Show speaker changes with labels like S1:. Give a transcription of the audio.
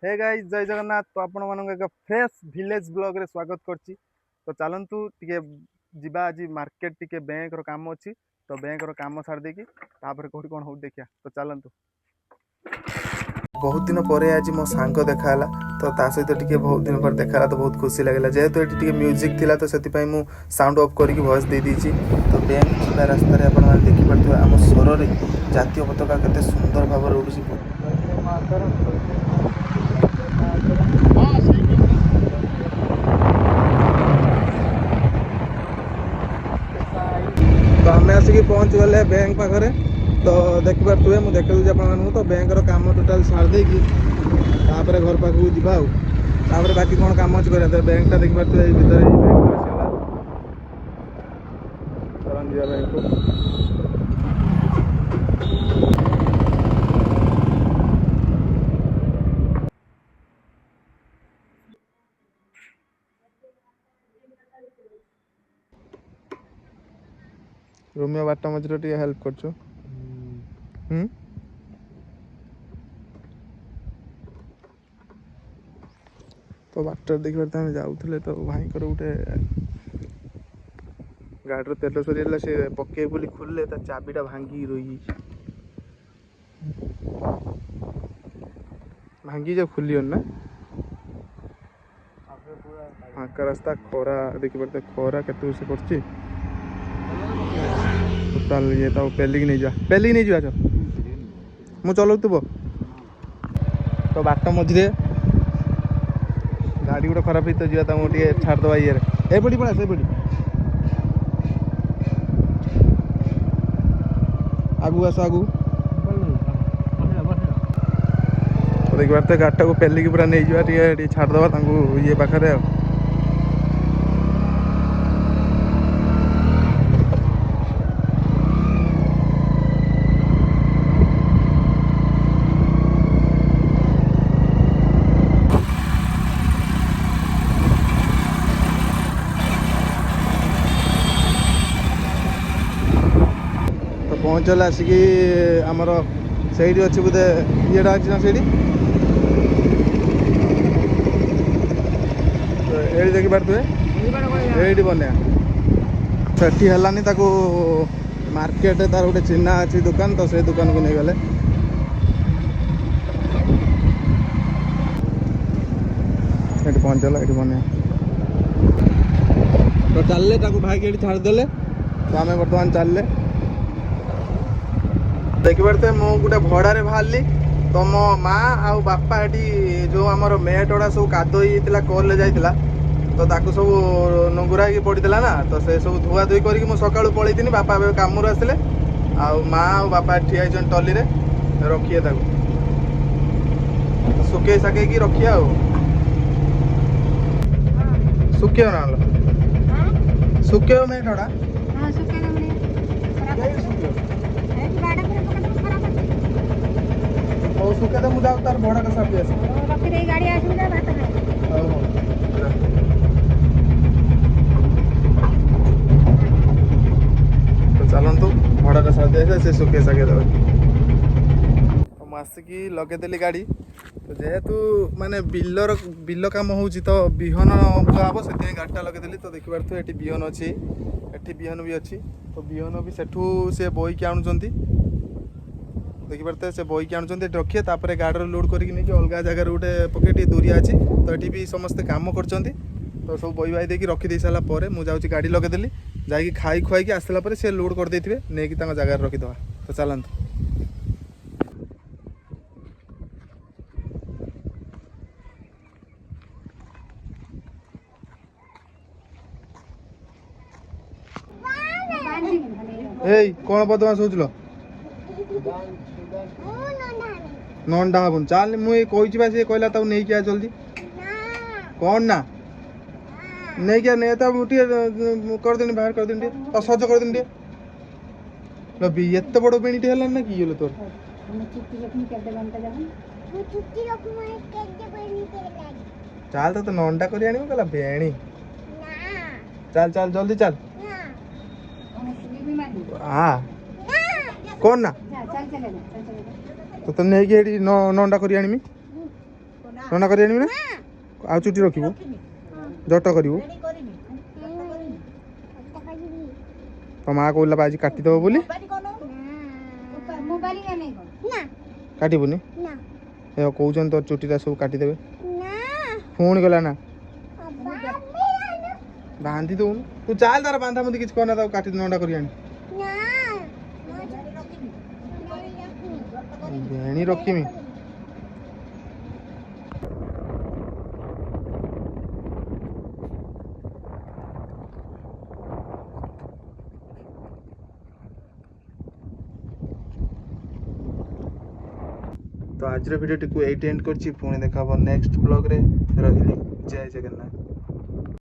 S1: Hey guys जय जगन्नाथ। तो आपण मानक एक फ्रेश विलेज ब्लॉग रे स्वागत करची। तो चलंतु टिके जिबा आज मार्केट टिके बैंक रो काम अछि। तो बैंक रो काम सार देकी तापर कोठी कोन हो देखिया। तो चलंतु। बहुत दिन पर आज मो सांग देखाला तो ता सहित टिके बहुत दिन पर देखाला तो बहुत खुशी लागला। जेहेतु एटी टिके म्यूजिक थिला तो सेति पई मु साउंड ऑफ करके वॉइस दे दीची। तो बैंक जिबा रास्ता रे आपण माने देखि पड़थि हम सोर रे जातीय पताका केते सुंदर भाव रे उडुसी। तो आम आसिक पहुँच गले बैंक पाखे। तो देखिपे मुझे देखी आप तो बैंक काम टोटाल सार देकी घर पाक जापर बाकी कौन कम अच्छे कर बैंक टा देखिपे भितर रोमियो बाट मझे टे हेल्प कर तो बाटर देखिए जाऊे तो भाई गोटे गाड़ी तेल सरीगला से पके बोली खोलले चाबीटा भांगी रही भांगी जो खुली ना फाँका रास्ता खरा देखी पारे खरा के से पड़ती टोटाल ये पेलिक नहीं जा चल मु चलो तुब तो बाट मझे गाड़ी गोटे खराब तो जाता मुझे छाड़दे ये पड़ी पड़ा से पड़ी आगू आस आगू देख पारे गाड़ी को पेलिक पूरा नहीं जा छाड़दे ये पाखे पहुँचल आसिक आमर से अच्छे बोधे येटा अच्छी ना से देखी पारे ये बने से है मार्केट तार गोटे चिन्हा अच्छी दुकान तो से दुकान को नहीं गले पहुँचल ये बने तो चलले भाई छाड़दे तो आम बर्तमान चलले देखिपे मु गोटे भड़े बाहरी तो मो माँ आउ बापा ये जो आमर मेट गुड़ा सब कादो होता कल जाइला तो ताकू सब नंगुरा पड़ता ना तो से सब धुआ धुई करके मुझे सका पलैनी बापा कम आसले आउ माँ आउ बापा ठिया टली रखिए सुखे साके रखिए आ सुखे ना सुखे मेट गुड़ा सुखे तो मुझे तार भड़ा का साफ गाड़ी तो चलतु भड़ा का साफ से सुखे सके आसिकी लगेदेली गाड़ी तो जेहेतु माने बिल काम हो तो बिहन हम से गाड़ीटा लगेदेली तो देखिपे ये बिहन अच्छी ये बिहन भी अच्छी तो बिहन भी सेठू से बोईकी आणुंट देखिपे से बोईकी आणुंट रखिए तापर गाड़ी लोड करके नहीं अलग जगह गोटे पके दूरिया अच्छी तो ये समस्ते कम कर तो सब बही बाई देकी रखी दे सारापर मुझे गाड़ी लगेदेली जाकि खाई खुआई आसला से लोड कर देथिबे नहीं जगह रखीदवा तो चलतु ए कौन बदमाश हो नंडा हबन चल मुझे कही कहला नहीं क्या जल्दी कौन ना नहीं क्या नहीं कर देनी बाहर कर देनी तो सज कर देनी एत बड़ बेणीटे है ना कि तोर चल तो नंडा कर कहला बेणी चल चल जल्दी चल हाँ कौन ना तो तुम नहीं कि नंडा कर आनी ନନା କରି ଆଣିବି ନା ଆଉ ଚୁଟି ରଖିବୁ ଜଟ କରିବୁ ତୋ ମା କହୁଥିଲା ବା ଆଜି କାଟିଦେବ ବୋଲି କାଟିବୁନି ଏ କହୁଛନ୍ତି ତୋର ଚୁଟିଟା ସବୁ କାଟିଦେବେ ପୁଣି ଗଲା ନା ବାନ୍ଧି ଦଉନୁ ତୁ ଚାଲ ତାର ବାନ୍ଧା ବୁନ୍ଧି କିଛି କହନା ତାକୁ କାଟି ନଣ୍ଡା କରି ଆଣି ବେଣୀ ରଖିମି तो आज भिडियोटी को एंड कर पुणी देखा नेक्स्ट ब्लॉग रे रही जय जगन्नाथ।